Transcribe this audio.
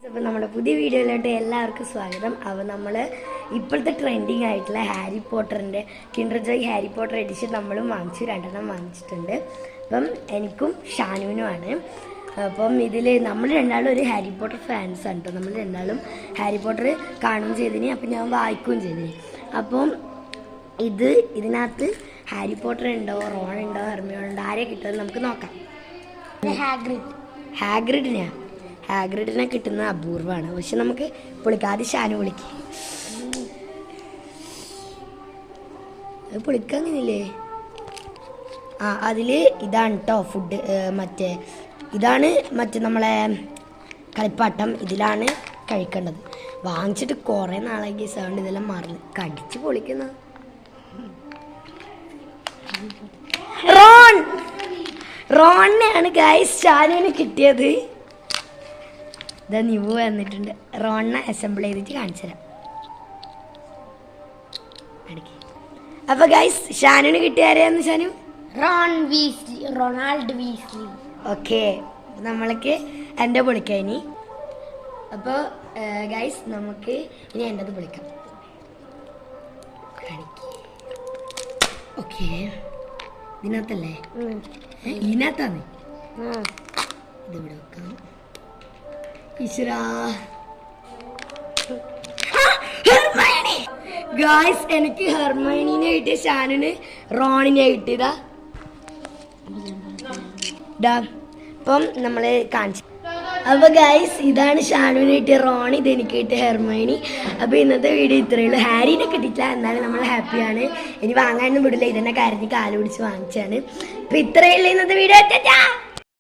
അപ്പോൾ നമ്മുടെ പുതിയ വീഡിയോയിലോട്ട് എല്ലാവർക്കും സ്വാഗതം. അപ്പോൾ നമ്മൾ ഇപ്പോഴത്തെ ട്രെൻഡിങ് ആയിട്ടുള്ള ഹാരി പോട്ടറിൻ്റെ Kinder Joy Harry Potter edition നമ്മളും വാങ്ങിച്ചു, 2 വാങ്ങിച്ചിട്ടുണ്ട്. അപ്പം എനിക്കും ഷാനുവിനുമാണ്. അപ്പം ഇതിൽ നമ്മൾ രണ്ടാളും ഒരു ഹാരി പോട്ടർ ഫാൻസാണ് കേട്ടോ. നമ്മൾ രണ്ടാളും ഹാരി പോട്ടർ കാണുകയും ചെയ്തിന്, അപ്പം ഞാൻ വായിക്കുകയും ചെയ്തിന്. അപ്പം ഇതിനകത്ത് ഹാരി പോട്ടർ ഉണ്ടോ, റോൺ ഉണ്ടോ, ഹെർമിയോൺ ഉണ്ടോ, ആരെ കിട്ടുമെന്ന് നമുക്ക് നോക്കാം. ഹാഗ്രിഡിനെ കിട്ടുന്ന അപൂർവമാണ്. പക്ഷെ നമുക്ക് പൊളിക്കാം. ആദ്യം ഷാനു വിളിക്കാം. പൊളിക്കങ്ങനില്ലേ? അതിൽ ഇതാണ് കേട്ടോ ഫുഡ്. ഇതാണ് നമ്മളെ കളിപ്പാട്ടം. ഇതിലാണ് കഴിക്കേണ്ടത്. വാങ്ങിച്ചിട്ട് കുറേ നാളായി സൗണ്ട് ഇതെല്ലാം മറന്ന് കടിച്ച് പൊളിക്കുന്ന. റോണിനെയാണ് ഗൈസ് ഷാനുവിന് കിട്ടിയത്. ഇതാ നിവു വന്നിട്ടുണ്ട്. റോണിനെ അസംബിൾ ചെയ്തിട്ട് കാണിച്ചു തരാം. അപ്പൊ ഗൈസ് ഷാനുവിന് കിട്ടിയാരെയാന്ന് ഷാനു? Ronald Weasley. ഓക്കെ, നമ്മൾക്ക് എൻ്റെ പൊളിക്കാം ഇനി. അപ്പോൾ ഗൈസ് നമുക്ക് ഇനി എൻ്റെത് പൊളിക്കാം. ഓക്കെ, ഇതിനകത്തല്ലേ? ഇതിനകത്താണ്. ഇതിവിടെ വെക്കാം. ഈശ്വരാ, ഗായ്സ് എനിക്ക് ഹെർമൈനിനെ കിട്ടിയ, ഷാനുന് റോണിനെ കിട്ടിയതാ. അപ്പം നമ്മൾ കാണിച്ചു. അപ്പോൾ ഗായ്സ് ഇതാണ് ഷാനുവിന് കിട്ടിയ റോണി, ഇത് എനിക്ക് കിട്ടിയ ഹെർമൈനി. അപ്പോൾ ഇന്നത്തെ വീഡിയോ ഇത്രയേ ഉള്ളൂ. ഹാരിനെ കിട്ടിയിട്ടില്ല, എന്നാലും നമ്മൾ ഹാപ്പിയാണ്. ഇനി വാങ്ങാനൊന്നും വിടില്ല, ഇതെന്നെ കരഞ്ഞ് കാല് പിടിച്ച് വാങ്ങിച്ചാണ്. അപ്പോൾ ഇത്രയേ ഉള്ളൂ ഇന്നത്തെ വീഡിയോ.